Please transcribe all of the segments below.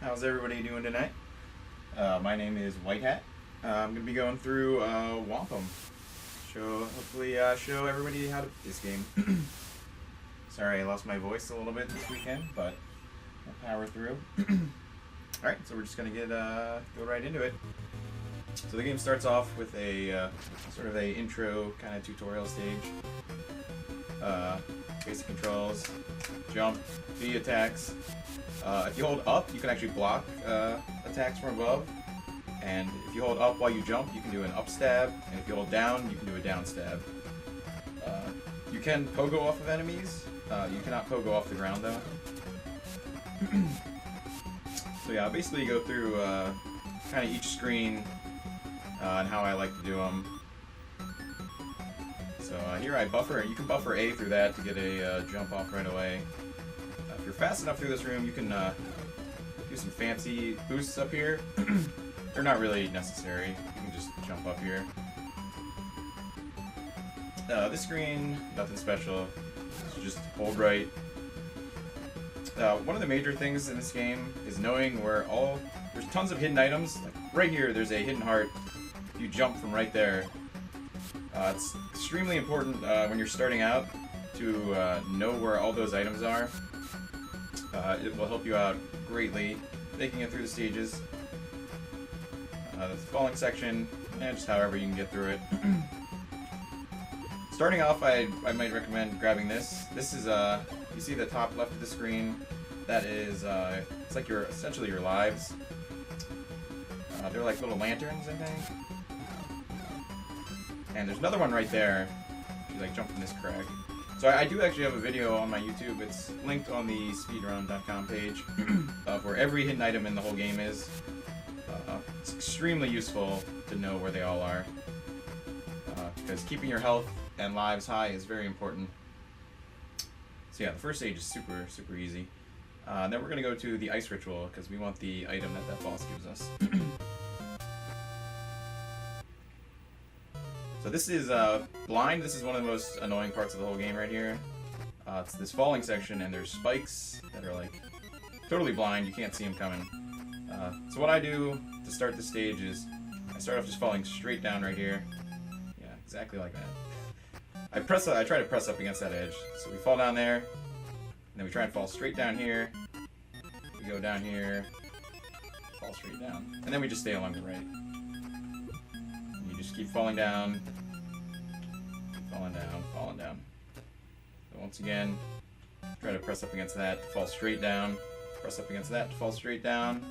How's everybody doing tonight? My name is WhiteHat. I'm gonna be going through Whomp. Hopefully show everybody how to play this game. Sorry, I lost my voice a little bit this weekend, but I'll power through. Alright, so we're just gonna go right into it. So the game starts off with a sort of a intro kind of tutorial stage. Basic controls, jump, B attacks. If you hold up, you can actually block attacks from above. And if you hold up while you jump, you can do an up stab. And if you hold down, you can do a down stab. You can pogo off of enemies. You cannot pogo off the ground though. So yeah, basically you go through kind of each screen and how I like to do them. So here I buffer. You can buffer A through that to get a jump off right away. If you're fast enough through this room, you can do some fancy boosts up here. They're not really necessary. You can just jump up here. This screen, nothing special. Just hold right. One of the major things in this game is knowing where there's tons of hidden items. Like right here, there's a hidden heart. If you jump from right there, it's extremely important when you're starting out to know where all those items are. It will help you out greatly making it through the stages. The falling section, just however you can get through it. Starting off, I might recommend grabbing this. This is you see the top left of the screen. That is it's like essentially your lives. They're like little lanterns, I think. And there's another one right there. You like jump from this crag. So I do actually have a video on my YouTube. It's linked on the speedrun.com page where every hidden item in the whole game is. It's extremely useful to know where they all are because keeping your health and lives high is very important. So yeah, the first stage is super easy. Then we're going to go to the ice ritual because we want the item that boss gives us. So this is blind. This is one of the most annoying parts of the whole game right here. It's this falling section, and there's spikes that are like totally blind. You can't see them coming. So what I do to start the stage is I start off just falling straight down right here. Yeah, exactly like that. I try to press up against that edge. So we fall down there, and then we try and fall straight down here. We go down here, fall straight down, and then we just stay along the right. Just keep falling down, falling down, falling down. So once again, try to press up against that to fall straight down, press up against that to fall straight down.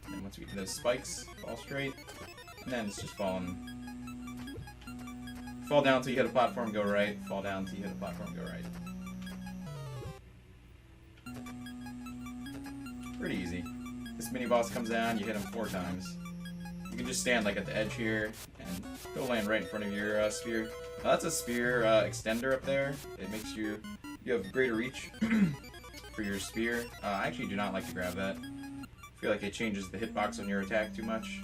And once we get to those spikes, fall straight, and then it's just falling. Fall down until you hit a platform, go right, fall down until you hit a platform, go right. Pretty easy. This mini boss comes down, you hit him 4 times. You can just stand like at the edge here and he'll land right in front of your spear. Now that's a spear extender up there. It makes you have greater reach for your spear. I actually do not like to grab that. I feel like it changes the hitbox on your attack too much.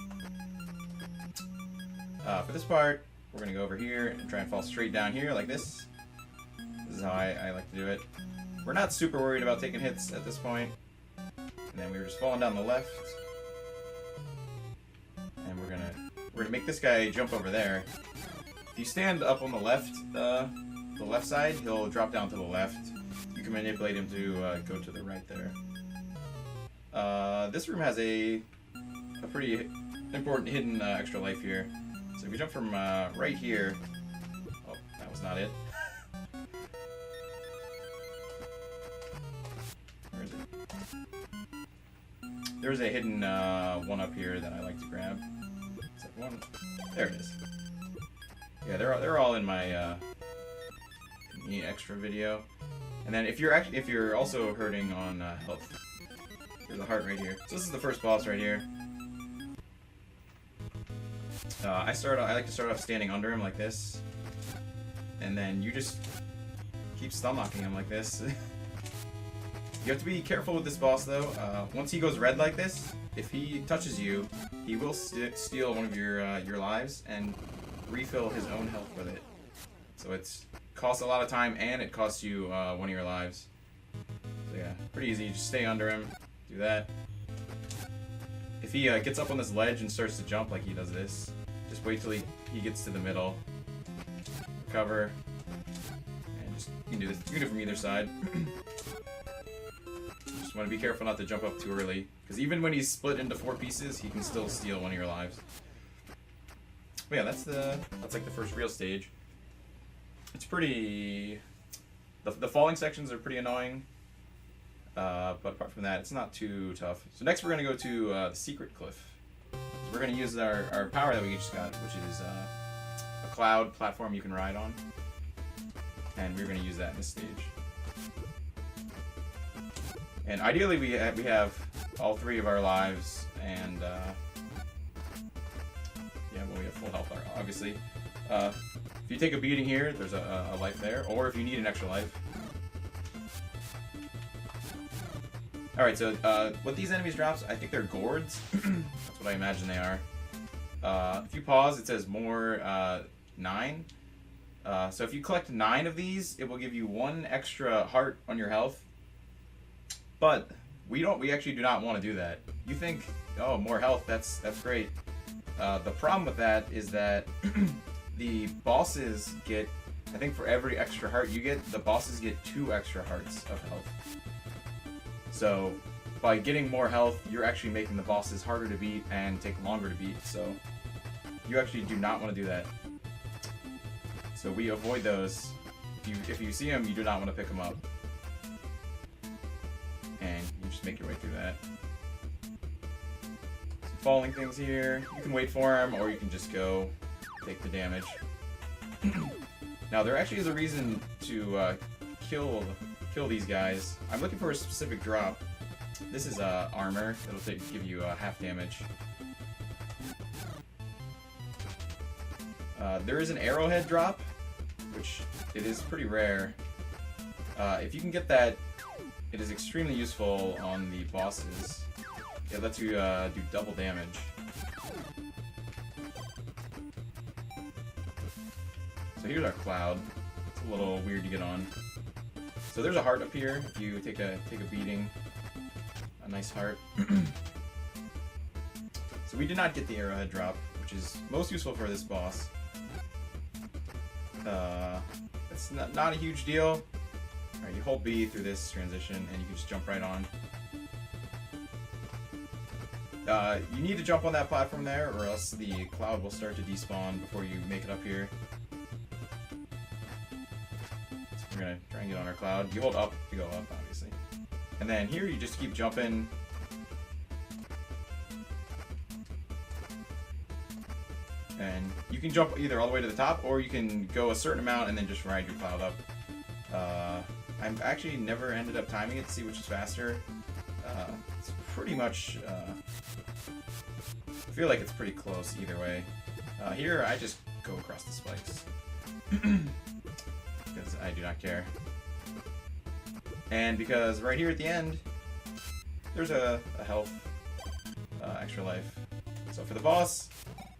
For this part, we're going to go over here and try and fall straight down here like this. This is how I like to do it. We're not super worried about taking hits at this point. And then we were just falling down the left. And we're gonna make this guy jump over there. If you stand up on the left side, he'll drop down to the left. You can manipulate him to go to the right there. This room has a pretty important hidden extra life here. So if you jump from right here, oh, that was not it. Where is it? There's a hidden one up here that I like to grab. One. There it is. Yeah, they're all in my extra video. And then if you're also hurting on health, there's a heart right here. So this is the first boss right here. I like to start off standing under him like this, and then you just keep stun locking him like this. You have to be careful with this boss though. Once he goes red like this, if he touches you, he will steal one of your lives and refill his own health with it. So it costs a lot of time and it costs you one of your lives. So yeah, pretty easy. Just stay under him, do do that. If he gets up on this ledge and starts to jump like he does this, just wait till he gets to the middle. Recover. And just, you can do this. You can do it from either side. Just want to be careful not to jump up too early. Because even when he's split into 4 pieces, he can still steal one of your lives. But yeah, that's like the first real stage. It's pretty... The falling sections are pretty annoying. But apart from that, it's not too tough. So next we're going to go to the secret cliff. So we're going to use our power that we just got, which is a cloud platform you can ride on. And we're going to use that in this stage. And ideally we have all 3 of our lives, and yeah, well, we have full health, obviously. If you take a beating here, there's a life there, or if you need an extra life. Alright, so what these enemies drops, I think they're gourds. That's what I imagine they are. If you pause, it says more 9. So if you collect 9 of these, it will give you 1 extra heart on your health. But we actually do not want to do that. You think, oh, more health, that's great. The problem with that is that the bosses get, I think for every extra heart you get, the bosses get 2 extra hearts of health. So by getting more health, you're actually making the bosses harder to beat and take longer to beat. So you actually do not want to do that. So we avoid those. If you see them, you do not want to pick them up. And you just make your way through that. Some falling things here. You can wait for them, or you can just go take the damage. Now there actually is a reason to kill these guys. I'm looking for a specific drop. This is armor. It'll give you half damage. There is an arrowhead drop, which it is pretty rare. If you can get that, it is extremely useful on the bosses. It lets you do double damage. So here's our cloud. It's a little weird to get on. So there's a heart up here if you take a beating. A nice heart. So we did not get the arrowhead drop, which is most useful for this boss. It's not a huge deal. Alright, you hold B through this transition and you can just jump right on. You need to jump on that platform there, or else the cloud will start to despawn before you make it up here. So we're gonna try and get on our cloud. You hold up to go up, obviously. And then here you just keep jumping. And you can jump either all the way to the top, or you can go a certain amount and then just ride your cloud up. I've actually never ended up timing it to see which is faster. It's pretty much... I feel like it's pretty close either way. Here, I just go across the spikes. Because I do not care. And because right here at the end, there's a health, extra life. So for the boss,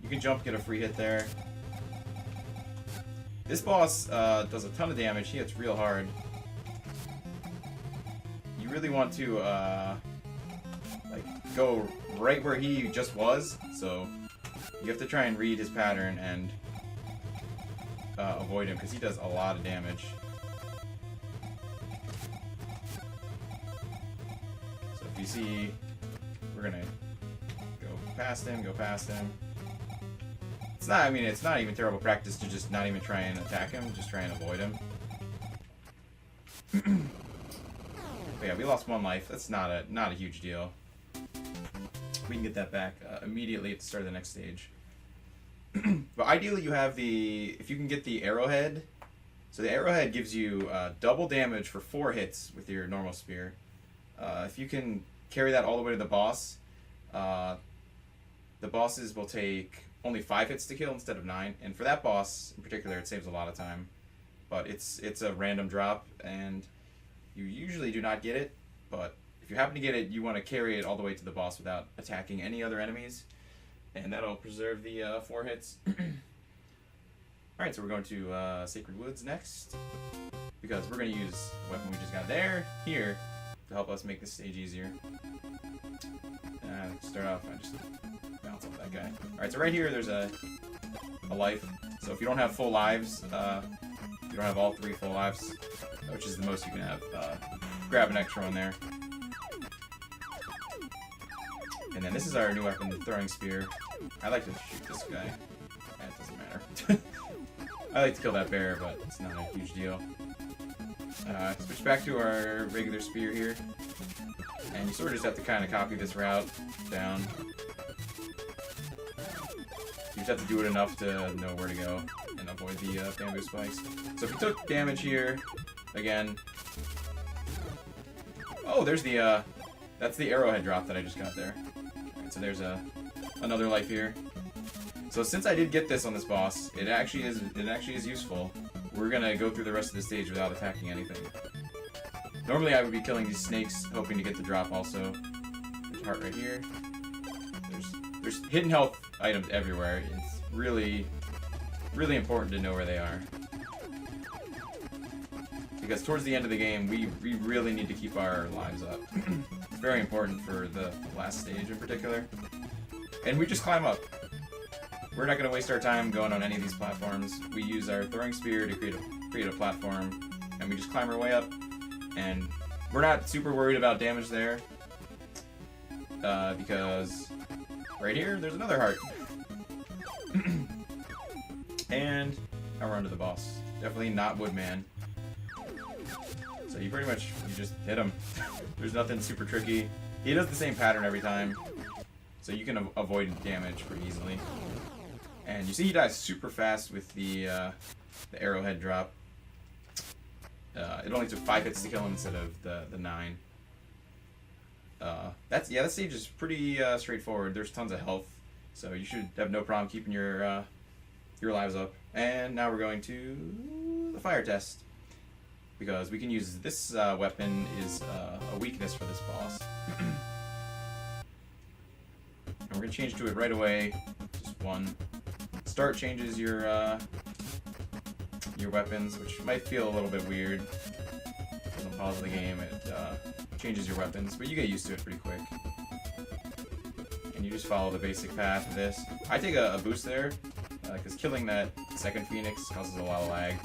you can jump, get a free hit there. This boss does a ton of damage. He hits real hard. You really want to like go right where he just was. So you have to try and read his pattern and avoid him, because he does a lot of damage. So if you see, we're gonna go past him. It's not, I mean, it's not even terrible practice to just not even try and attack him, just try and avoid him. But yeah, we lost 1 life. That's not a huge deal. We can get that back immediately at the start of the next stage. But ideally you have if you can get the arrowhead. So the arrowhead gives you double damage for 4 hits with your normal spear. If you can carry that all the way to the boss, the bosses will take only 5 hits to kill instead of 9, and for that boss in particular, it saves a lot of time. But it's a random drop, and you usually do not get it. But if you happen to get it, you want to carry it all the way to the boss without attacking any other enemies, and that'll preserve the 4 hits. All right, so we're going to Sacred Woods next, because we're going to use the weapon we just got here to help us make this stage easier. start off, I just bounce off that guy. Alright, so right here there's a life. So if you don't have full lives, you don't have all 3 full lives, which is the most you can have, grab an extra one there. And then this is our new weapon, the throwing spear. I like to shoot this guy. It doesn't matter. I like to kill that bear, but it's not a huge deal. Switch back to our regular spear here. And you sort of just have to kind of copy this route down. You just have to do it enough to know where to go and avoid the bamboo spikes. So if you took damage here, again... Oh, there's the, that's the arrowhead drop that I just got there. Alright, so there's another life here. So since I did get this on this boss, it actually is useful. We're gonna go through the rest of the stage without attacking anything. Normally I would be killing these snakes, hoping to get the drop also. There's a heart right here. There's hidden health items everywhere. It's really, really important to know where they are. Because towards the end of the game, we really need to keep our lives up. It's very important for the last stage in particular. And we just climb up. We're not going to waste our time going on any of these platforms. We use our throwing spear to create a platform, and we just climb our way up. And we're not super worried about damage there, because right here, there's another heart. And now we're onto the boss. Definitely not Woodman. So you pretty much, you just hit him. There's nothing super tricky. He does the same pattern every time, so you can avoid damage pretty easily. And you see he dies super fast with the arrowhead drop. It only took 5 hits to kill him instead of the 9. That stage is pretty straightforward. There's tons of health, so you should have no problem keeping your lives up. And now we're going to the fire test, because we can use this weapon is a weakness for this boss. And we're gonna change to it right away. Just one. Start changes your weapons, which might feel a little bit weird. Doesn't pause the game. It changes your weapons, but you get used to it pretty quick. And you just follow the basic path of this. I take a boost there, because killing that second phoenix causes a lot of lag.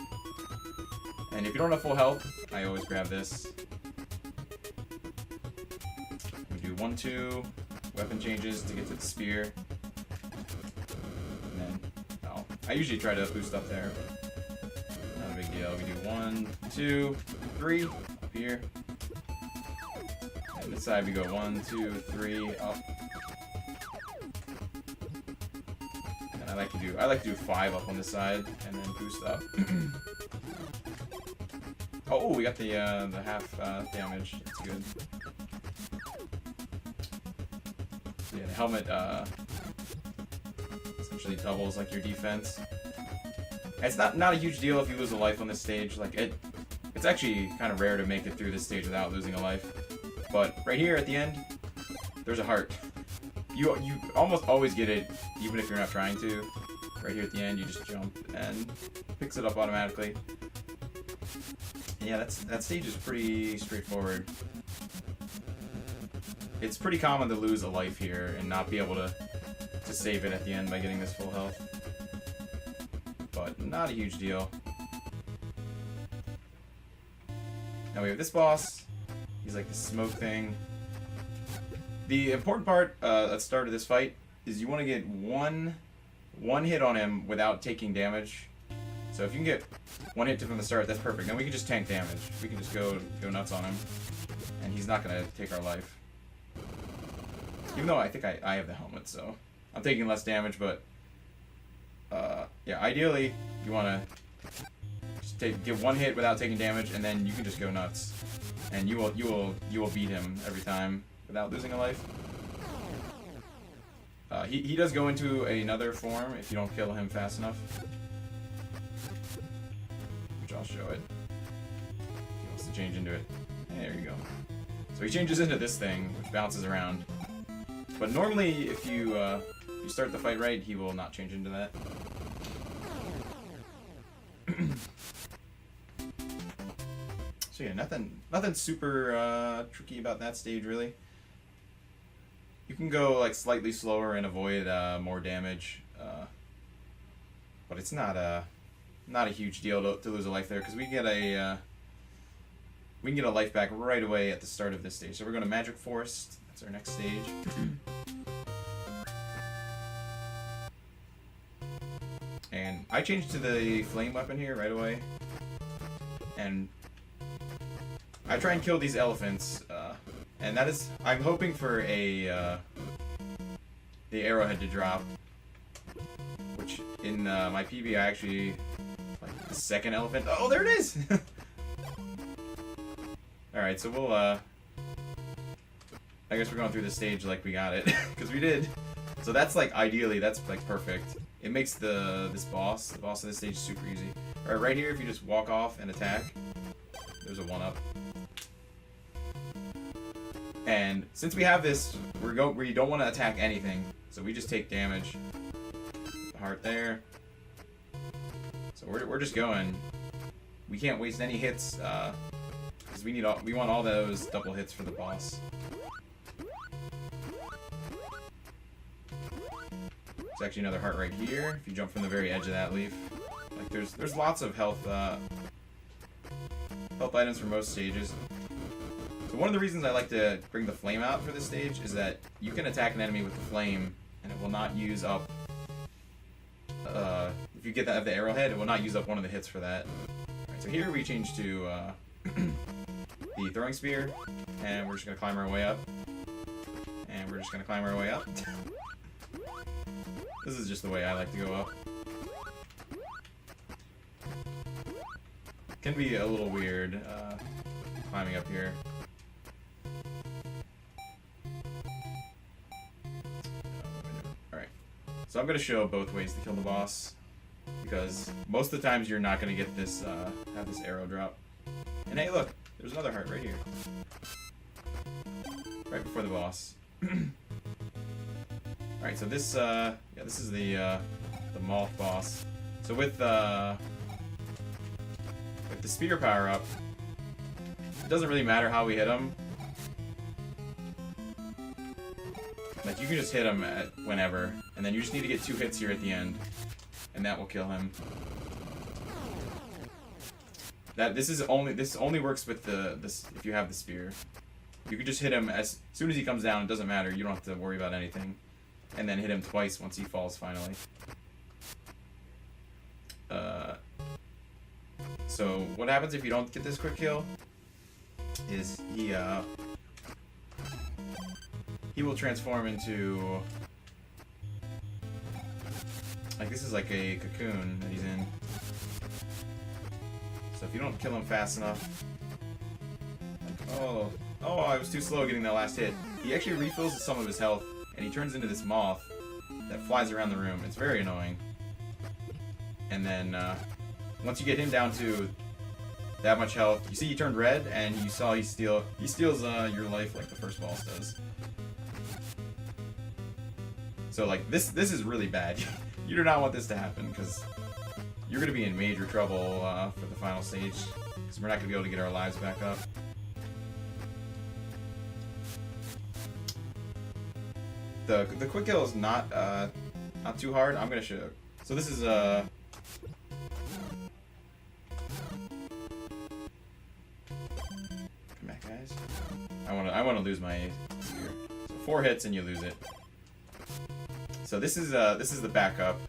And if you don't have full health, I always grab this. We do 1, 2 weapon changes to get to the spear. And then, I usually try to boost up there, but not a big deal. We do 1, 2, 3 up here. And this side we go 1, 2, 3 up. And I like to do 5 up on this side and then boost up. Oh, we got the half damage. That's good. Yeah, the helmet essentially doubles like your defense. And it's not a huge deal if you lose a life on this stage. Like it's actually kind of rare to make it through this stage without losing a life. But right here at the end, there's a heart. You almost always get it, even if you're not trying to. Right here at the end, you just jump and picks it up automatically. Yeah, that stage is pretty straightforward. It's pretty common to lose a life here and not be able to save it at the end by getting this full health. But not a huge deal. Now we have this boss. He's like the smoke thing. The important part at the start of this fight is you want to get one hit on him without taking damage. So if you can get 1 hit from the start, that's perfect. Then we can just tank damage. We can just go nuts on him, and he's not gonna take our life. Even though I think I have the helmet, so I'm taking less damage. But yeah, ideally you wanna just get 1 hit without taking damage, and then you can just go nuts, and you will beat him every time without losing a life. He does go into another form if you don't kill him fast enough. Which I'll show it. He wants to change into it. There you go. So he changes into this thing, which bounces around. But normally, if you start the fight right, he will not change into that. So yeah, nothing super tricky about that stage, really. You can go like slightly slower and avoid more damage, but it's not a huge deal to lose a life there because we can get a life back right away at the start of this stage. So we're going to Magic Forest. That's our next stage. And I changed to the flame weapon here right away. And I try and kill these elephants, and that is, I'm hoping for the arrowhead to drop, which in my PB I actually, like the second elephant, oh there it is! Alright, so we'll, I guess we're going through this stage like we got it, because we did. So that's like, ideally, that's like perfect. It makes the boss of this stage super easy. Alright, right here, if you just walk off and attack, there's a 1-up. And since we have this, we don't want to attack anything, so we just take damage. Heart there. So we're just going. We can't waste any hits, because we want all those double hits for the boss. There's actually another heart right here. If you jump from the very edge of that leaf, like there's lots of health items for most stages. So one of the reasons I like to bring the flame out for this stage is that you can attack an enemy with the flame, and it will not use up. If you get the arrowhead, it will not use up one of the hits for that. Alright, so here we change to the throwing spear, and we're just gonna climb our way up. And we're just gonna climb our way up. This is just the way I like to go up. Can be a little weird climbing up here. Alright, so I'm going to show both ways to kill the boss, because most of the times you're not going to get this, have this arrow drop. And hey look, there's another heart right here. Right before the boss. Alright, so this, yeah, this is the moth boss. So with the spear power up, it doesn't really matter how we hit him. Like, you can just hit him at whenever, and then you just need to get 2 hits here at the end, and that will kill him. This only works with this if you have the spear. You can just hit him as soon as he comes down. It doesn't matter. You don't have to worry about anything. And then hit him twice once he falls finally. So what happens if you don't get this quick kill is he will transform into, like, this is like a cocoon that he's in. So if you don't kill him fast enough, like, oh, I was too slow getting that last hit. He actually refills some of his health, and he turns into this moth that flies around the room. It's very annoying. And then once you get him down to that much health, you see he turned red, and you saw he steals your life like the first boss does. So like this is really bad. You do not want this to happen, because you're going to be in major trouble for the final stage, because we're not going to be able to get our lives back up. The quick kill is not too hard. I'm going to show. So this is come back, guys. I want to lose my spear. So 4 hits and you lose it. So this is the backup,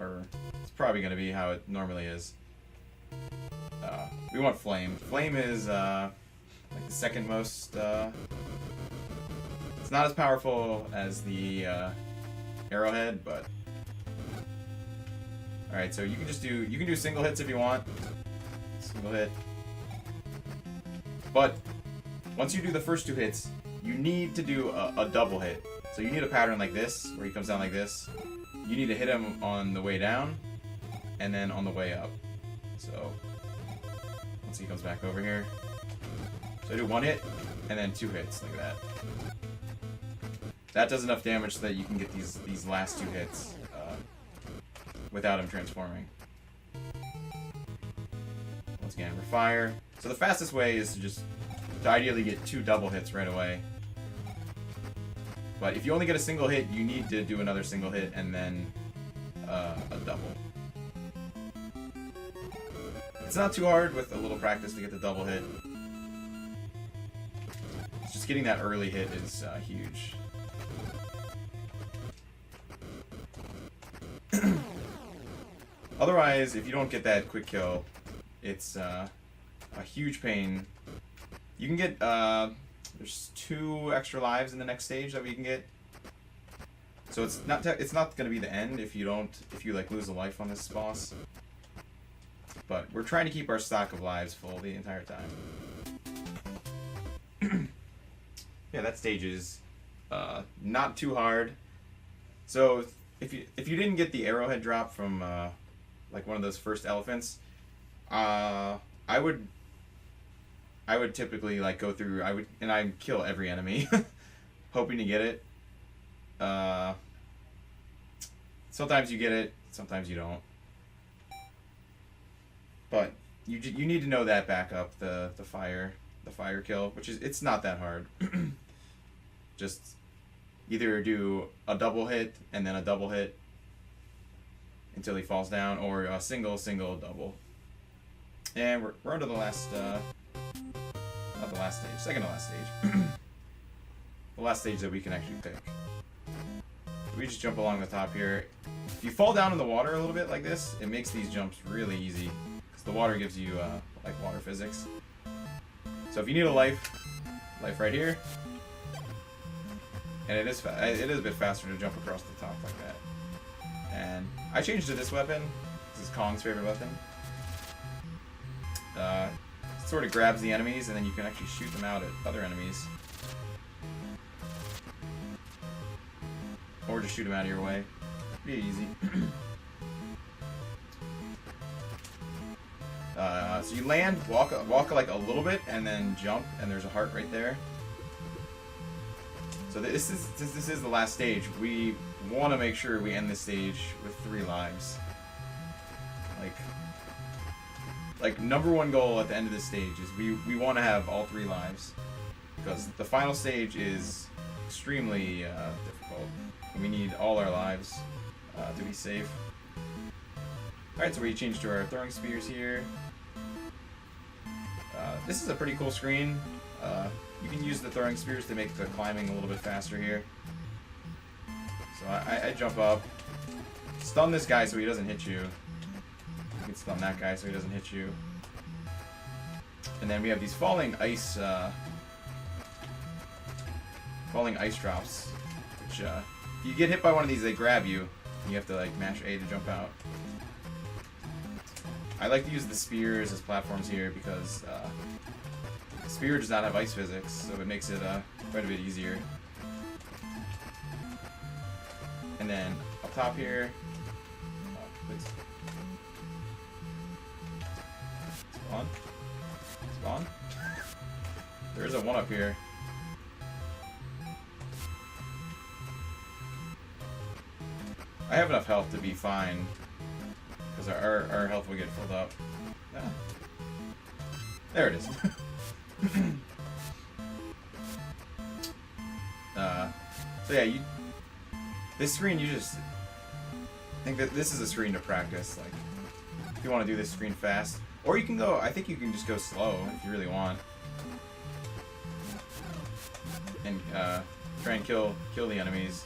or it's probably going to be how it normally is. We want flame. Flame is like the second most. It's not as powerful as the arrowhead, but all right. So you can do single hits if you want. Single hit. But once you do the first 2 hits, you need to do a double hit. So you need a pattern like this, where he comes down like this. You need to hit him on the way down, and then on the way up. So once he comes back over here, so I do 1 hit, and then 2 hits, like that. That does enough damage so that you can get these last 2 hits without him transforming. Once again, refire. So the fastest way is to ideally get 2 double hits right away. But if you only get a single hit, you need to do another single hit and then a double. It's not too hard with a little practice to get the double hit. It's just getting that early hit is huge. Otherwise, if you don't get that quick kill, it's a huge pain. You can get, there's 2 extra lives in the next stage that we can get. So it's not going to be the end if you like lose a life on this boss. But we're trying to keep our stock of lives full the entire time. Yeah, that stage is not too hard. So if you didn't get the arrowhead drop from like one of those first elephants, I would typically like go through. I'd kill every enemy, hoping to get it. Sometimes you get it, sometimes you don't. But you need to know that backup, the fire kill, which is, it's not that hard. Just either do a double hit and then a double hit until he falls down, or a single double. And we're under the last not the last stage, second to last stage. The last stage that we can actually pick. We just jump along the top here. If you fall down in the water a little bit like this, it makes these jumps really easy. Because the water gives you, like, water physics. So if you need a life right here. And it is a bit faster to jump across the top like that. And I changed to this weapon. This is Kong's favorite weapon. It sort of grabs the enemies, and then you can actually shoot them out at other enemies. Or just shoot them out of your way. Pretty easy. So you land, walk like a little bit, and then jump, and there's a heart right there. So this is the last stage. We want to make sure we end this stage with 3 lives. Like number 1 goal at the end of this stage is we want to have all 3 lives, because the final stage is extremely difficult. We need all our lives to be safe. Alright, so we change to our throwing spears here. This is a pretty cool screen. You can use the throwing spears to make the climbing a little bit faster here. So I jump up, stun this guy so he doesn't hit you. You can stun that guy so he doesn't hit you. And then we have these falling ice drops, which if you get hit by one of these, they grab you. And you have to like mash A to jump out. I like to use the spears as platforms here because the spear does not have ice physics, so it makes it quite a bit easier. And then up top here, please. Spawn. There is a one up here. I have enough health to be fine, because our health will get filled up. Ah. There it is. So yeah, this screen, you just think that this is a screen to practice. Like, if you want to do this screen fast, or you can go. I think you can just go slow if you really want, and try and kill the enemies.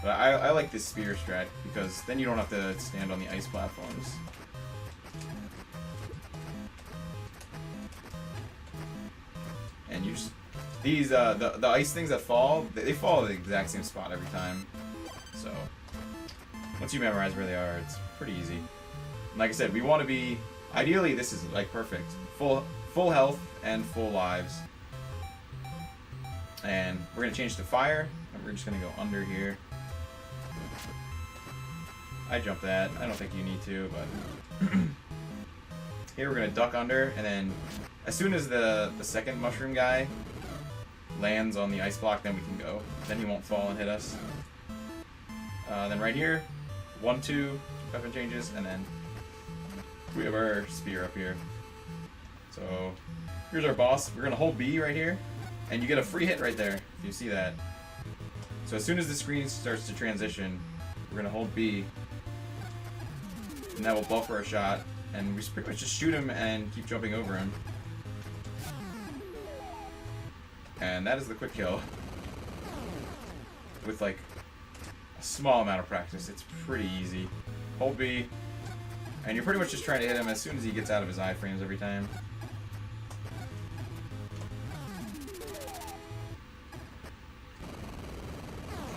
But I like this spear strat because then you don't have to stand on the ice platforms. And you just these the ice things that fall, they fall at the exact same spot every time. So once you memorize where they are, it's pretty easy. And like I said, we want to be ideally this is like perfect, full health and full lives. And we're gonna change to fire, and we're just gonna go under here. I jumped that. I don't think you need to, but here we're gonna duck under, and then as soon as the second mushroom guy lands on the ice block, then we can go. Then he won't fall and hit us. Then right here, 1, 2 weapon changes, and then we have our spear up here. So here's our boss. We're gonna hold B right here, and you get a free hit right there, if you see that. So as soon as the screen starts to transition, we're gonna hold B, and that will buffer our shot, and we pretty much just shoot him and keep jumping over him. And that is the quick kill. With like a small amount of practice, it's pretty easy. Hold B, and you're pretty much just trying to hit him as soon as he gets out of his iframes every time.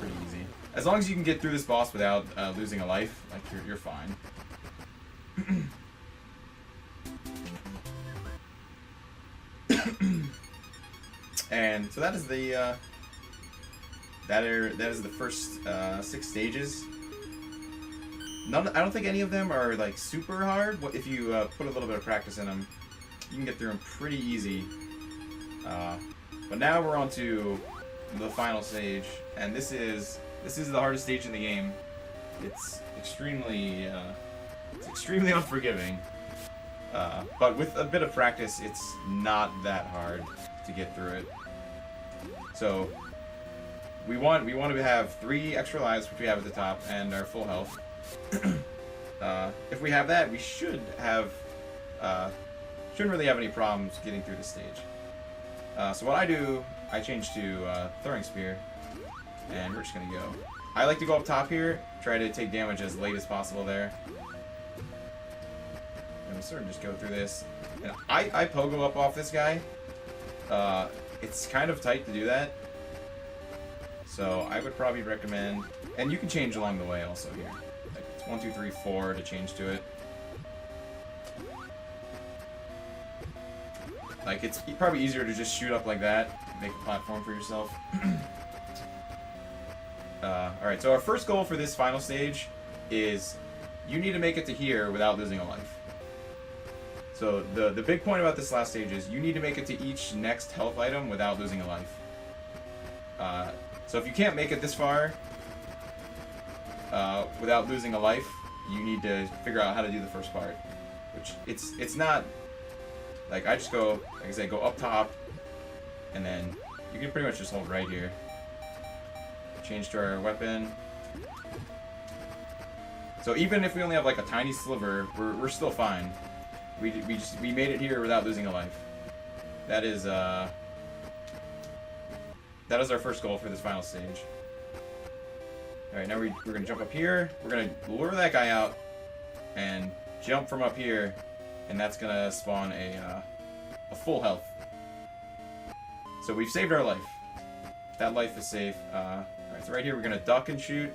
Pretty easy. As long as you can get through this boss without losing a life, like you're fine. And so that is the that is the first 6 stages. I don't think any of them are like super hard. If you put a little bit of practice in them, you can get through them pretty easy. But now we're on to the final stage, and this is the hardest stage in the game. It's extremely unforgiving. But with a bit of practice, it's not that hard to get through it. So we want to have 3 extra lives, which we have at the top, and our full health. If we have that, we shouldn't really have any problems getting through the stage. So what I do, I change to throwing spear, and we're just gonna go. I like to go up top here, try to take damage as late as possible there. And we sort of just go through this. And I pogo up off this guy. It's kind of tight to do that. So I would probably recommend, and you can change along the way also here. Like it's 1, 2, 3, 4 to change to it. Like it's probably easier to just shoot up like that, make a platform for yourself. Alright, so our first goal for this final stage is you need to make it to here without losing a life. So the big point about this last stage is you need to make it to each next health item without losing a life. So if you can't make it this far without losing a life, you need to figure out how to do the first part. Which it's not like I just go, like I said, go up top, and then you can pretty much just hold right here. Change to our weapon. So even if we only have like a tiny sliver, we're still fine. We made it here without losing a life. That is our first goal for this final stage. Alright, now we're gonna jump up here. We're gonna lure that guy out and jump from up here, and that's gonna spawn a full health. So we've saved our life. That life is safe. Alright, so right here we're gonna duck and shoot.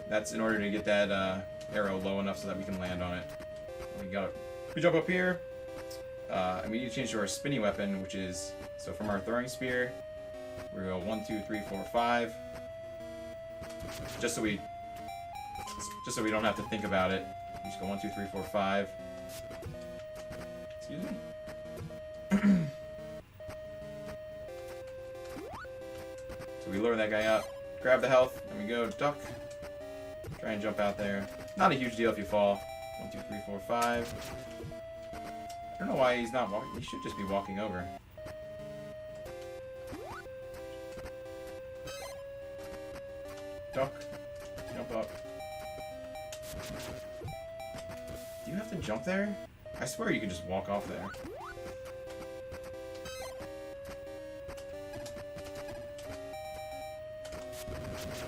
That's in order to get that arrow low enough so that we can land on it. We jump up here, and we need to change to our spinny weapon, which is, so from our throwing spear, we go 1, 2, 3, 4, 5. Just so we don't have to think about it. We just go 1, 2, 3, 4, 5. Excuse me. So we lure that guy up, grab the health, and we go duck. Try and jump out there. Not a huge deal if you fall. 1, 2, 3, 4, 5. I don't know why he's not walking. He should just be walking over. Duck. Jump up. Do you have to jump there? I swear you can just walk off there.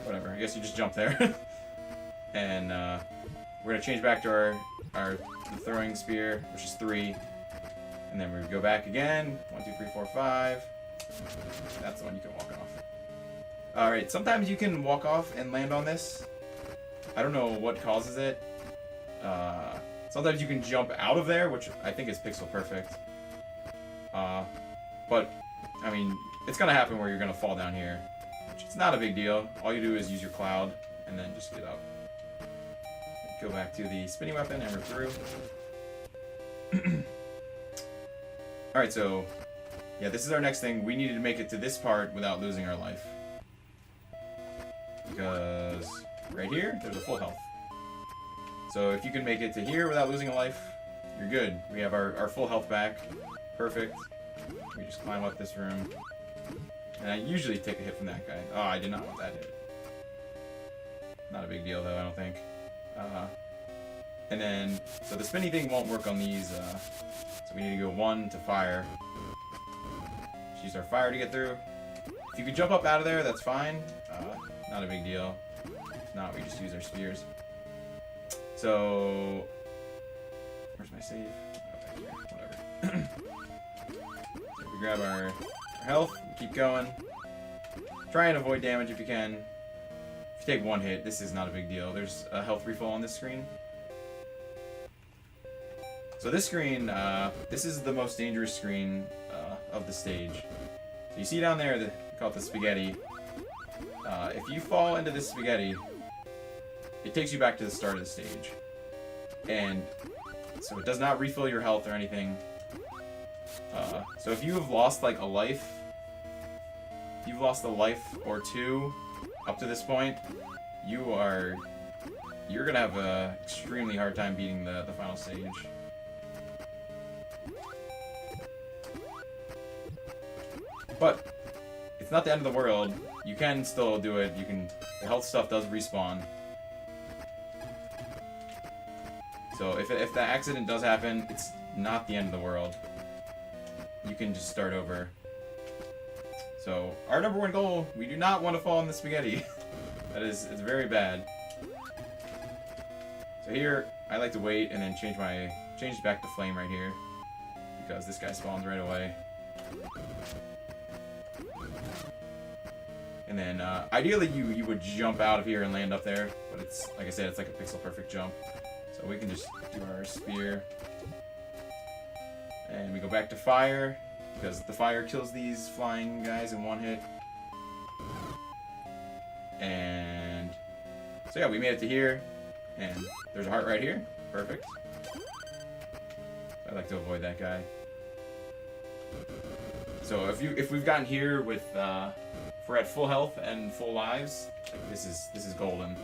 Whatever, I guess you just jump there. And we're gonna change back to the throwing spear, which is 3. And then we go back again. 1, 2, 3, 4, 5. That's the one you can walk off. Alright, sometimes you can walk off and land on this. I don't know what causes it. Sometimes you can jump out of there, which I think is pixel perfect. But, I mean, it's gonna happen where you're gonna fall down here. Which is not a big deal. All you do is use your cloud, and then just get up. Go back to the spinning weapon, and we're through. Alright, so, yeah, this is our next thing. We needed to make it to this part without losing our life. Because right here, there's a full health. So if you can make it to here without losing a life, you're good. We have our full health back. Perfect. We just climb up this room. And I usually take a hit from that guy. Oh, I did not want that hit. Not a big deal, though, I don't think. And then, so the spinny thing won't work on these, so we need to go 1 to fire. Just use our fire to get through. If you can jump up out of there, that's fine. Not a big deal. If not, we just use our spears. So, where's my save? Oh, back here. Whatever. So we grab our health, keep going. Try and avoid damage if you can. If you take 1 hit, this is not a big deal. There's a health refill on this screen. So this screen, this is the most dangerous screen of the stage. So you see down there, we call it the spaghetti. If you fall into this spaghetti, it takes you back to the start of the stage. And so it does not refill your health or anything. So if you have lost like a life, if you've lost a life or 2 up to this point, you're gonna have a extremely hard time beating the final stage. But it's not the end of the world. You can still do it. The health stuff does respawn. So if the accident does happen, it's not the end of the world. You can just start over. So our #1 goal, we do not want to fall in the spaghetti. It's very bad. So here, I like to wait and then change back to flame right here, because this guy spawns right away. And then, ideally you would jump out of here and land up there, but it's, like I said, it's like a pixel perfect jump. So we can just do our spear. And we go back to fire, because the fire kills these flying guys in 1 hit. And so yeah, we made it to here, and there's a heart right here. Perfect. I like to avoid that guy. So if we've gotten here with if we're at full health and full lives, like this is golden.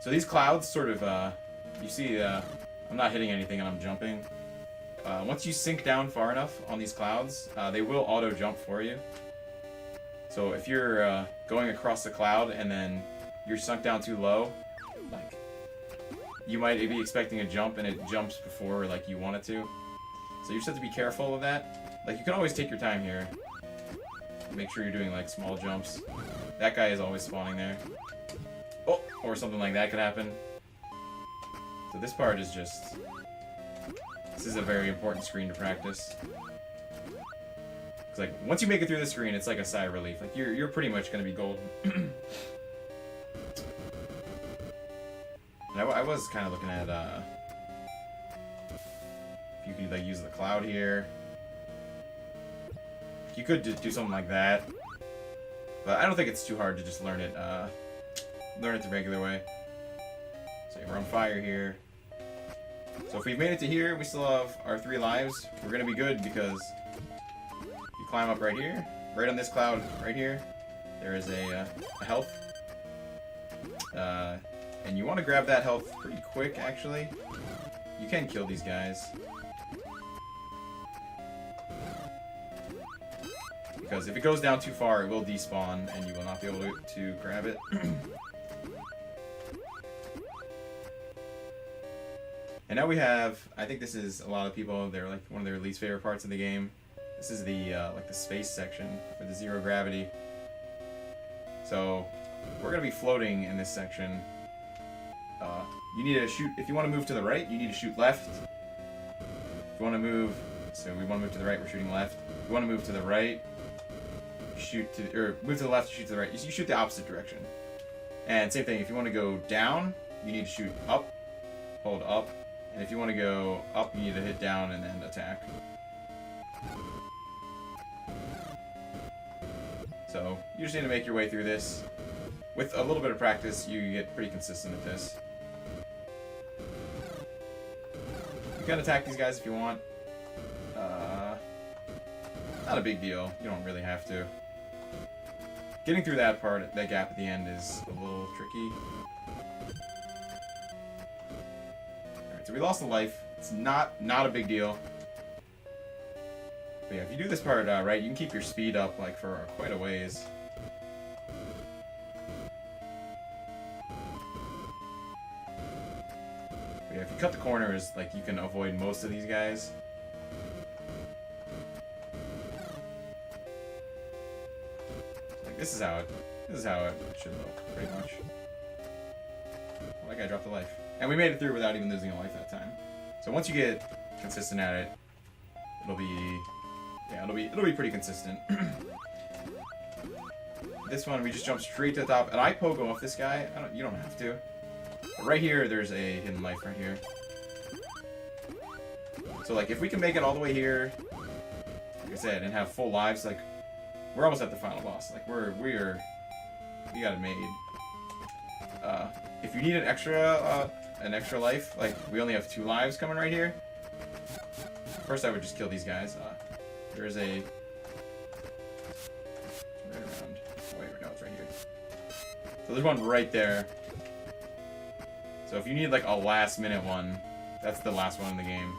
So these clouds sort of you see I'm not hitting anything and I'm jumping. Once you sink down far enough on these clouds, they will auto jump for you. So if you're going across the cloud and then you're sunk down too low, like you might be expecting a jump and it jumps before like you want it to. So you just have to be careful of that. Like you can always take your time here. Make sure you're doing like small jumps. That guy is always spawning there. Oh, or something like that could happen. So this part is just... This is a very important screen to practice. It's like, once you make it through the screen, it's like a sigh of relief. Like, you're pretty much gonna be golden. And I was kind of looking at, if you could, like, use the cloud here. You could just do something like that. But I don't think it's too hard to just learn it the regular way. So we're on fire here. So if we've made it to here, we still have our 3 lives. We're gonna be good because you climb up right here, right on this cloud right here. There is a health. And you want to grab that health pretty quick, actually. You can kill these guys. Because if it goes down too far, it will despawn, and you will not be able to grab it. And now we have, I think this is a lot of people, they're like one of their least favorite parts of the game. This is the like the space section for the 0 gravity. So we're gonna be floating in this section. You need to shoot, if you want to move to the right, you need to shoot left. If you want to move, so we want to move to the right, we're shooting left. If you want to move to the right, shoot to, or move to the left, shoot to the right. You shoot the opposite direction. And same thing, if you want to go down, you need to shoot up, hold up. And if you want to go up, you need to hit down and then attack. So you just need to make your way through this. With a little bit of practice, you get pretty consistent at this. You can attack these guys if you want. Not a big deal. You don't really have to. Getting through that part, that gap at the end, is a little tricky. we lost a life. It's not a big deal. But yeah, if you do this part right, you can keep your speed up like for quite a ways. But yeah, if you cut the corners, like you can avoid most of these guys. Like this is how it should look, pretty much. Well, that guy dropped a life. And we made it through without even losing a life that time. So once you get consistent at it, it'll be pretty consistent. This one we just jump straight to the top, and I pogo off this guy. You don't have to. But right here, there's a hidden life right here. So like if we can make it all the way here, like I said, and have full lives, like we're almost at the final boss. Like we got it made. If you need an extra life, like we only have 2 lives coming right here. First, I would just kill these guys. There's a right around. Oh, wait, no, it's right here. So there's one right there. So if you need like a last-minute one, that's the last one in the game.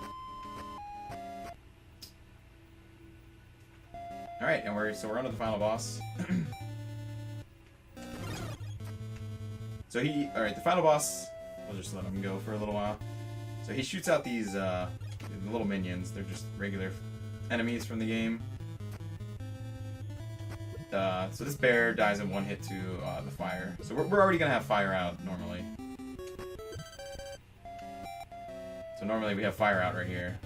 All right, and we're on to the final boss. So all right, the final boss. We'll just let him go for a little while. So he shoots out these little minions. They're just regular enemies from the game. So this bear dies in one hit to the fire. So we're already gonna have fire out normally. So normally we have fire out right here.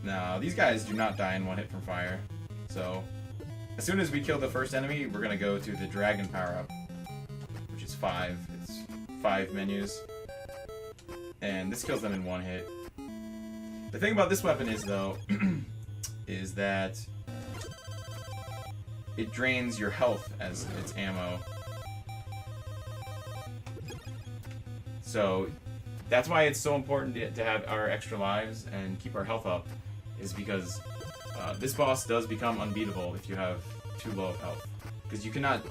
Now these guys do not die in one hit from fire. So as soon as we kill the first enemy, we're gonna go to the dragon power up, which is 5. It's 5 menus. And this kills them in one hit. The thing about this weapon is, though, is that it drains your health as its ammo. So that's why it's so important to have our extra lives and keep our health up, is because this boss does become unbeatable if you have too low of health. Because you cannot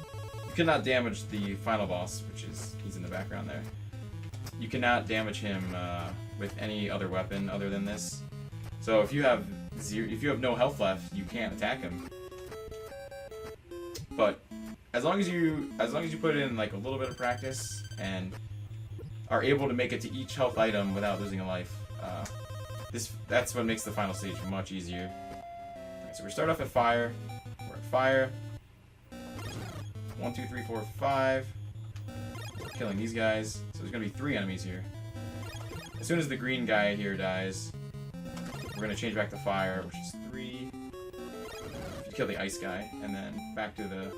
damage the final boss, which is, he's in the background there. You cannot damage him with any other weapon other than this. So if you have no health left, you can't attack him. But as long as you put in like a little bit of practice and are able to make it to each health item without losing a life, that's what makes the final stage much easier. Alright, so we start off at fire. We're at fire. 1, 2, 3, 4, 5. We're killing these guys. So there's gonna be 3 enemies here. As soon as the green guy here dies, we're gonna change back to fire, which is 3. Kill the ice guy, and then back to the.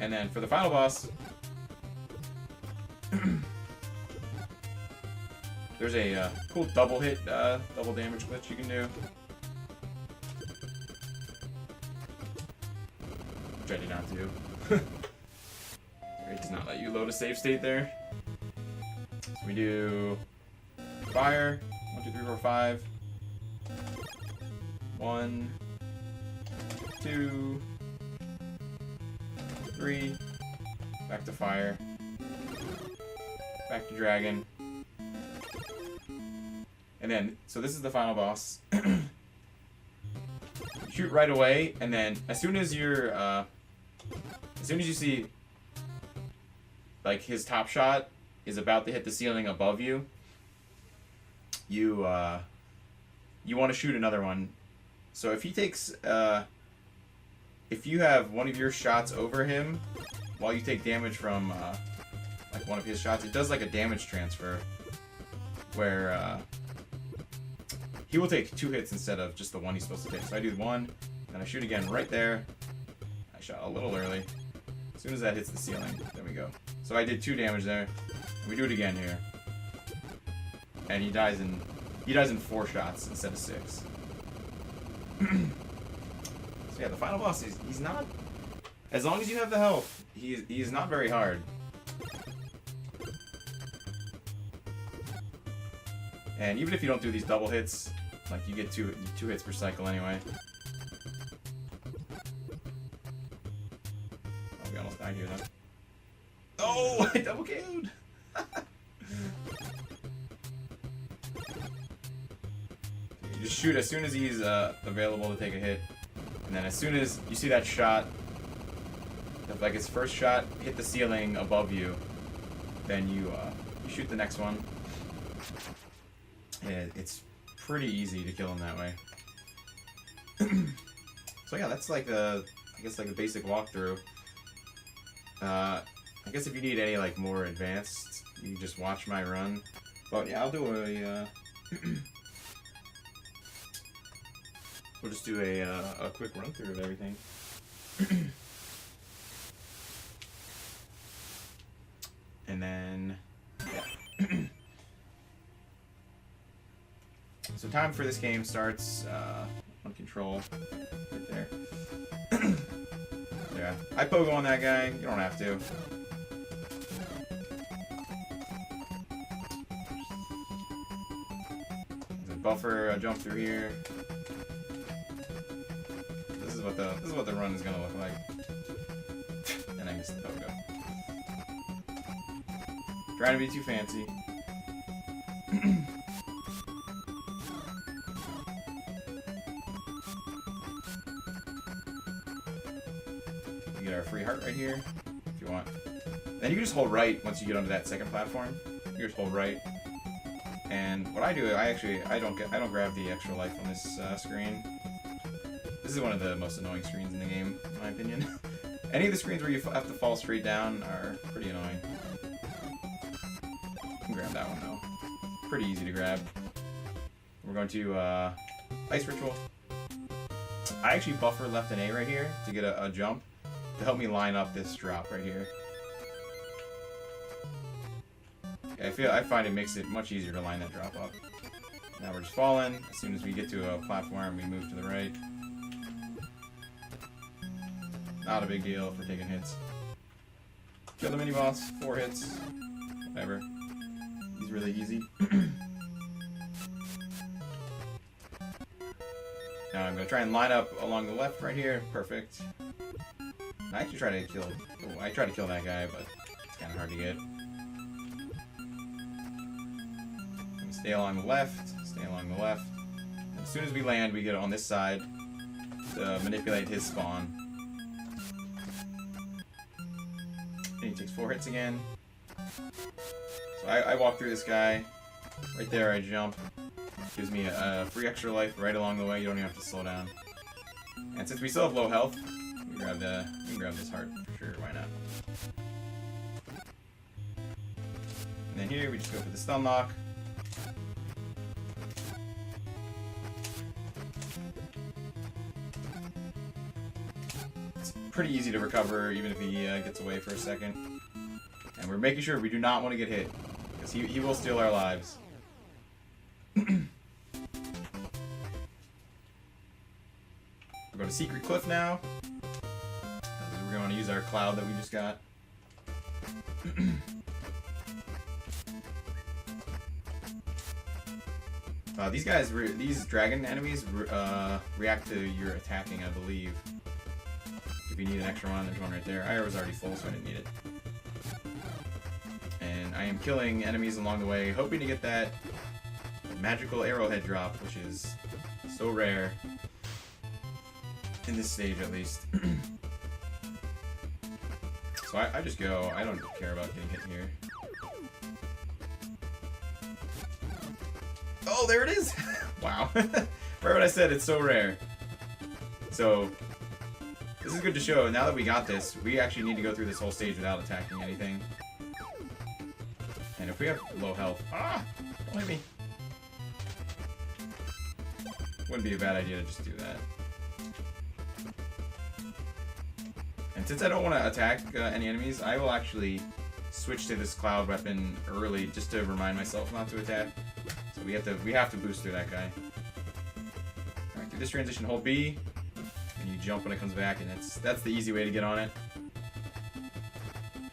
And then for the final boss, there's a cool double hit, double damage glitch you can do. Which I did not do. It does not let you load a save state there. So we do fire. 1, 2, 3, 4, 5. 1, 2, 3. Back to fire. Back to dragon. And then, so this is the final boss. Shoot right away, and then as soon as you see like his top shot is about to hit the ceiling above you, you want to shoot another one. So if he takes if you have one of your shots over him while you take damage from like one of his shots, it does like a damage transfer where he will take 2 hits instead of just the one he's supposed to take. So I do 1, then I shoot again right there. I shot a little early. As soon as that hits the ceiling, there we go. So I did 2 damage there. And we do it again here. And he dies in 4 shots instead of 6. So yeah, the final boss, he's not, as long as you have the health, he is not very hard. And even if you don't do these double hits, like you get two hits per cycle anyway. Oh, we almost died here though. Oh, I double KO'd. You just shoot as soon as he's available to take a hit. And then as soon as you see that shot, if like his first shot hit the ceiling above you, then you shoot the next one. And it's pretty easy to kill him that way. So yeah, that's like I guess like a basic walkthrough. I guess if you need any like more advanced, you can just watch my run. But yeah, I'll do a we'll just do a quick run through of everything. And then yeah. So time for this game starts on control right there. Yeah, I pogo on that guy. You don't have to. There's a buffer jump through here. This is what the run is gonna look like. And I missed the pogo. Trying to be too fancy. You get our free heart right here, if you want. Then you can just hold right once you get onto that second platform. You just hold right. And what I do, I don't grab the extra life on this screen. This is one of the most annoying screens in the game, in my opinion. Any of the screens where you have to fall straight down are pretty annoying. You can grab that one though. Pretty easy to grab. We're going to Ice Ritual. I actually buffer left and A right here to get a jump to help me line up this drop right here. I find it makes it much easier to line that drop up. Now we're just falling. As soon as we get to a platform, we move to the right. Not a big deal if we're taking hits. Kill the mini boss, 4 hits, whatever. He's really easy. Now I'm gonna try and line up along the left right here. Perfect. I actually try to kill. Oh, I try to kill that guy, but it's kind of hard to get. Stay along the left. Stay along the left. As soon as we land, we get on this side to manipulate his spawn. And he takes 4 hits again. So I walk through this guy. Right there, I jump. Gives me a free extra life right along the way. You don't even have to slow down. And since we still have low health, we can grab this heart for sure. Why not? And then here we just go for the stun lock. It's pretty easy to recover even if he gets away for a second. And we're making sure we do not want to get hit because he will steal our lives. We're going to Secret Cliff now. We're going to use our cloud that we just got. These dragon enemies react to your attacking, I believe. If you need an extra one, there's one right there. I was already full, so I didn't need it. And I am killing enemies along the way, hoping to get that magical arrowhead drop, which is so rare. In this stage, at least. So I just go. I don't care about getting hit here. Oh, there it is! Wow. Right what I said, it's so rare. So, this is good to show. Now that we got this, we actually need to go through this whole stage without attacking anything. And if we have low health... Ah! Don't hit me. Wouldn't be a bad idea to just do that. And since I don't want to attack any enemies, I will actually switch to this cloud weapon early just to remind myself not to attack. So we have to boost through that guy. Alright, through this transition, hold B, and you jump when it comes back, and that's the easy way to get on it.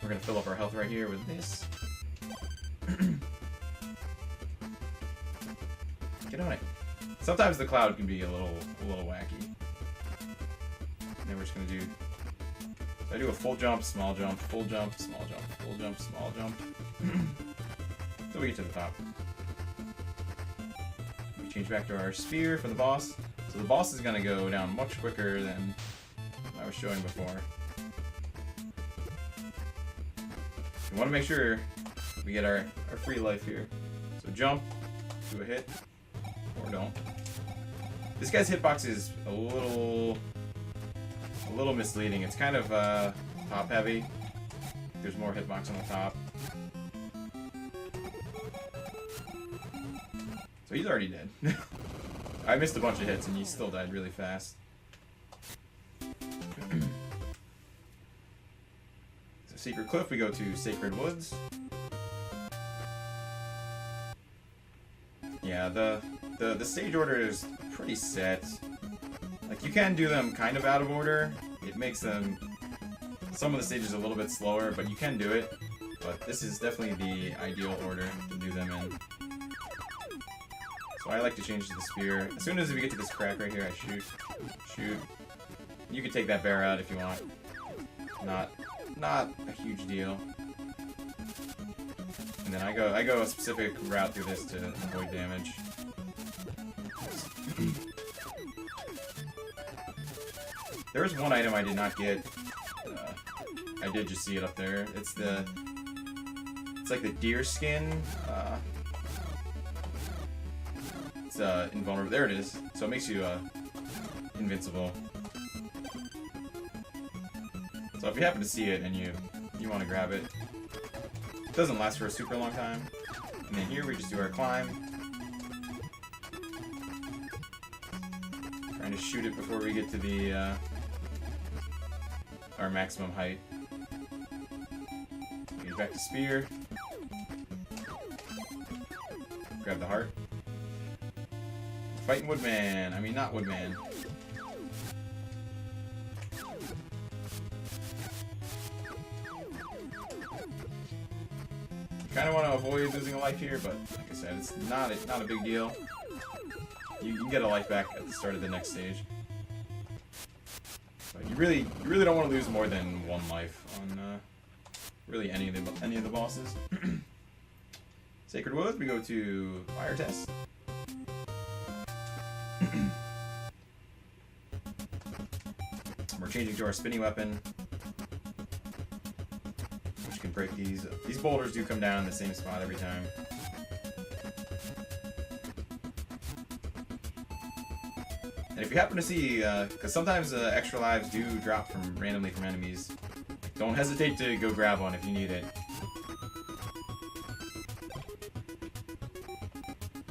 We're gonna fill up our health right here with this. Get on it. Sometimes the cloud can be a little wacky. And then we're just gonna do I do a full jump, small jump, full jump, small jump, full jump, small jump. So we get to the top. We change back to our spear for the boss. So the boss is going to go down much quicker than I was showing before. We want to make sure we get our free life here. So jump, do a hit, or don't. This guy's hitbox is a little misleading. It's kind of top heavy. There's more hitbox on the top. So he's already dead. I missed a bunch of hits and he still died really fast. So Secret Cliff, we go to Sacred Woods. Yeah, the stage order is pretty set. Like, you can do them kind of out of order. It makes them, some of the stages a little bit slower, but you can do it. But this is definitely the ideal order to do them in. So I like to change to the spear. As soon as we get to this crack right here, I shoot. Shoot. You can take that bear out if you want. Not a huge deal. And then I go a specific route through this to avoid damage. There's one item I did not get. I did just see it up there. It's like the deer skin. It's invulnerable. There it is. So it makes you invincible. So if you happen to see it and you want to grab it, it doesn't last for a super long time. And then here we just do our climb. Trying to shoot it before we get to the our maximum height. Get back to spear. Grab the heart. Fighting Woodman. I mean, not Woodman. Kind of want to avoid losing a life here, but like I said, it's not a big deal. You can get a life back at the start of the next stage. But you really don't want to lose more than one life on really any of the bosses. Sacred Woods, we go to fire test. We're changing to our spinning weapon, which can break these. These boulders do come down in the same spot every time. And if you happen to see, because sometimes extra lives do drop randomly from enemies, don't hesitate to go grab one if you need it.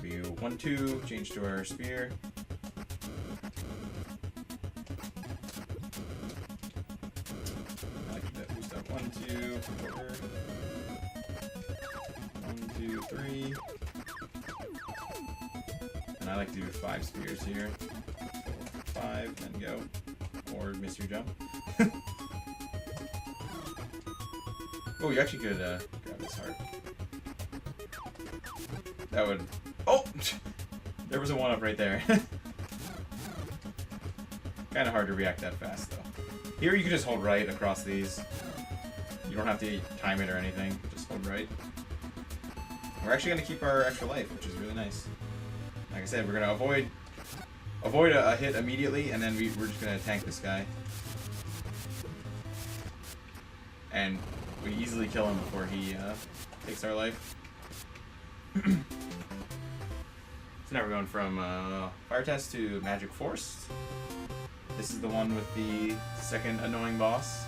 We 1-2, change to our spear. I like that boost up 1-2, 1-2-3. And I like to do 5 spears here. 5, then go. Or miss your jump. Oh, you actually could grab this heart. That would... Oh! There was a 1-up right there. Kind of hard to react that fast, though. Here you can just hold right across these. You don't have to time it or anything. Just hold right. We're actually going to keep our extra life, which is really nice. Like I said, we're going to avoid a hit immediately, and then we're just going to tank this guy. And we easily kill him before he takes our life. So now we're going from Fire Test to Magic Force. This is the one with the second annoying boss.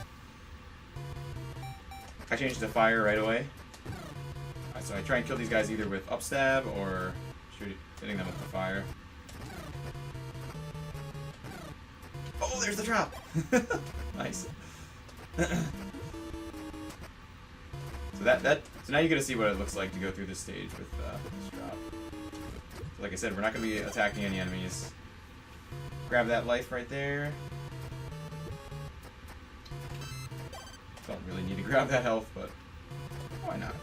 I changed to fire right away. So I try and kill these guys either with upstab or hitting them with the fire. Oh, there's the drop! Nice. So now you get to see what it looks like to go through this stage with this drop. So like I said, we're not going to be attacking any enemies. Grab that life right there. Don't really need to grab that health, but why not?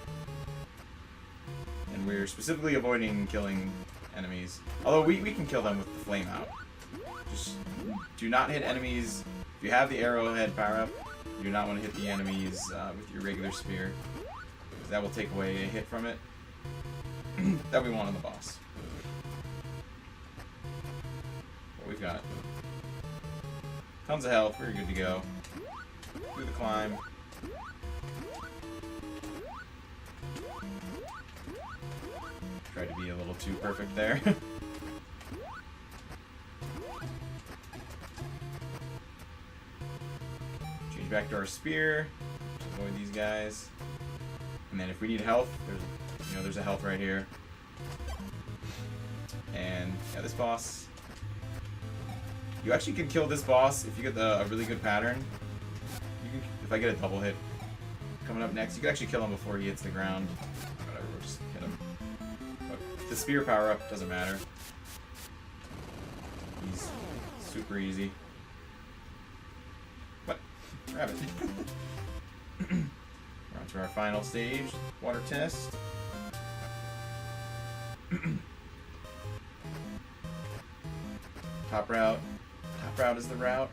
And we're specifically avoiding killing enemies. Although we can kill them with the flame out. Just do not hit enemies. If you have the arrowhead power up, You do not want to hit the enemies with your regular spear. That will take away a hit from it that we want on the boss. But we've got tons of health. We're good to go. Through the climb. Tried to be a little too perfect there. Change back to our spear. Avoid these guys. And then if we need health, there's a health right here. And yeah, this boss. You actually can kill this boss if you get a really good pattern. If I get a double hit coming up next, you can actually kill him before he hits the ground. Whatever, we'll just hit him. But the spear power up doesn't matter. He's super easy. What? Grab it. We're on to our final stage, water test. Top route. Top route is the route.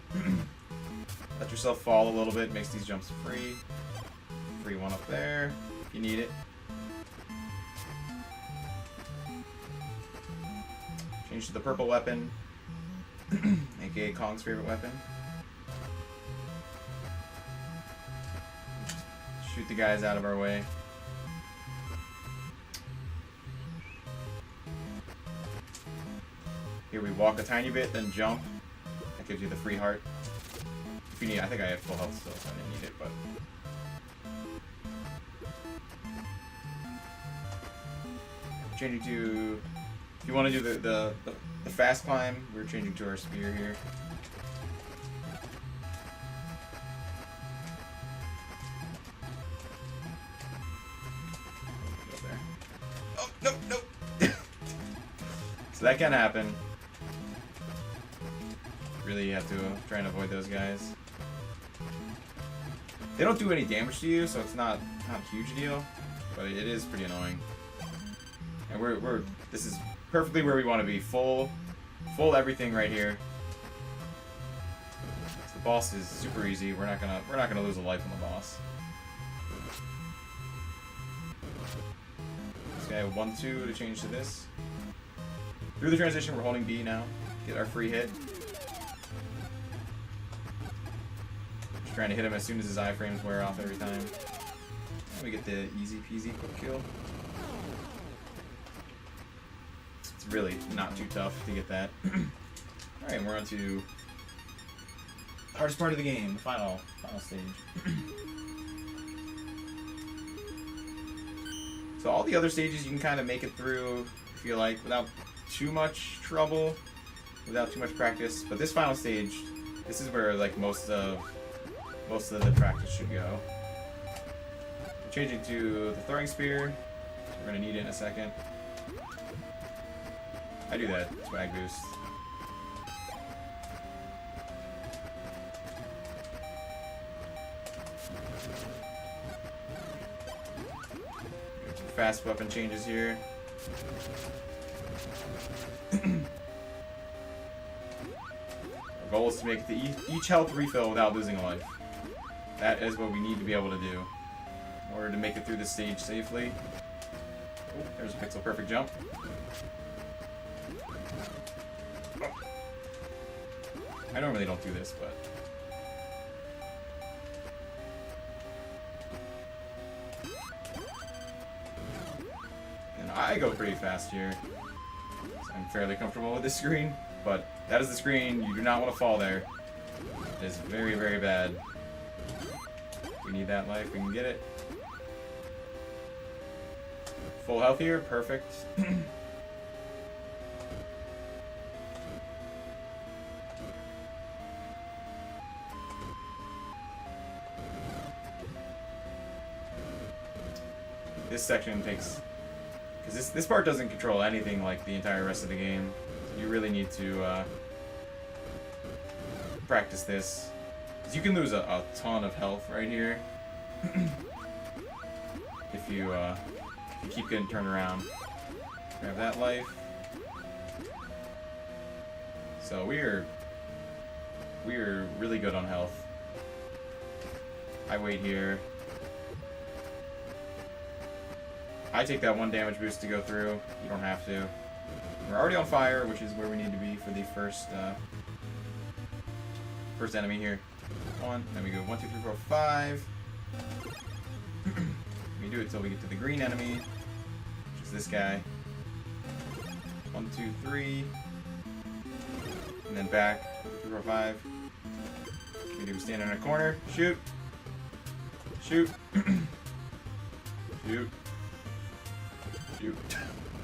Let yourself fall a little bit, makes these jumps free. Free one up there, if you need it. Change to the purple weapon, aka Kong's favorite weapon. Shoot the guys out of our way. Here we walk a tiny bit, then jump. That gives you the free heart. If you need, I think I have full health still, so I didn't need it, but. Changing to, if you want to do the fast climb, we're changing to our spear here. Oh, no, no! So that can happen. Really, you have to try and avoid those guys. They don't do any damage to you, so it's not a huge deal, but it is pretty annoying. And this is perfectly where we want to be. Full everything right here. So the boss is super easy. We're not gonna lose a life on the boss. This guy 1-2 to change to this. Through the transition, we're holding B now. Get our free hit. Just trying to hit him as soon as his iframes wear off every time. And we get the easy peasy quick kill. It's really not too tough to get that. Alright, we're on to the hardest part of the game, the final stage. So all the other stages you can kind of make it through if you like without too much trouble, without too much practice. But this final stage, this is where like most of the practice should go. We're changing to the throwing spear. We're gonna need it in a second. I do that swag boost. Fast weapon changes here. Our goal is to make each health refill without losing a life. That is what we need to be able to do in order to make it through this stage safely. Oh, there's a pixel perfect jump. I normally don't do this, but and I go pretty fast here. So I'm fairly comfortable with this screen, but that is the screen. You do not want to fall there. It is very, very bad. We need that life. We can get it. Full health here. Perfect. This section takes, because this part doesn't control anything like the entire rest of the game. So you really need to practice this, because you can lose a ton of health right here if you keep getting turned around. Grab that life. So we're really good on health. I wait here. I take that 1 damage boost to go through. You don't have to. We're already on fire, which is where we need to be for the first enemy here. 1, then we go 1, 2, 3, 4, 5. We do it till we get to the green enemy, which is this guy. 1, 2, 3. And then back. 1, 2, 3, 4, 5. We do stand in a corner. Shoot. Shoot. Shoot. Shoot.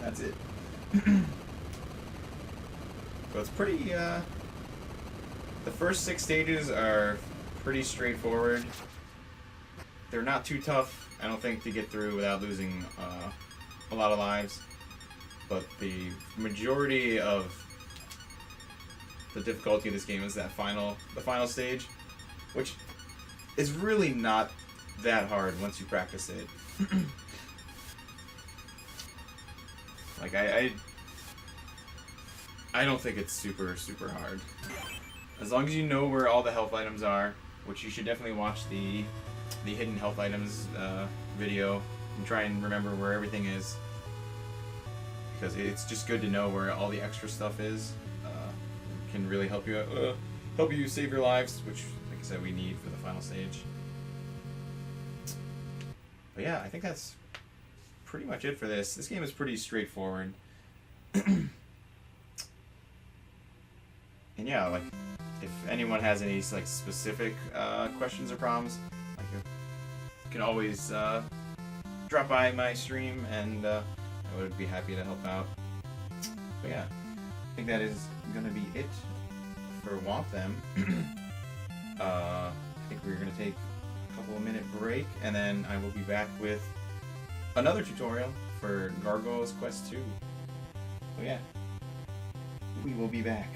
That's it. So it's pretty, the first 6 stages are pretty straightforward. They're not too tough, I don't think, to get through without losing a lot of lives. But the majority of the difficulty of this game is the final stage, which is really not that hard once you practice it. Like, I don't think it's super hard. As long as you know where all the health items are, which you should definitely watch the hidden health items video and try and remember where everything is, because it's just good to know where all the extra stuff is. Can really help you help you save your lives, which, like I said, we need for the final stage. But yeah, I think that's pretty much it for this. This game is pretty straightforward. And yeah, like, if anyone has any like specific questions or problems, like, you can always drop by my stream, and I would be happy to help out. But yeah, I think that is gonna be it for Whomp them. I think we're gonna take a couple of minute break, and then I will be back with another tutorial for Gargoyle's Quest 2. So yeah, we will be back.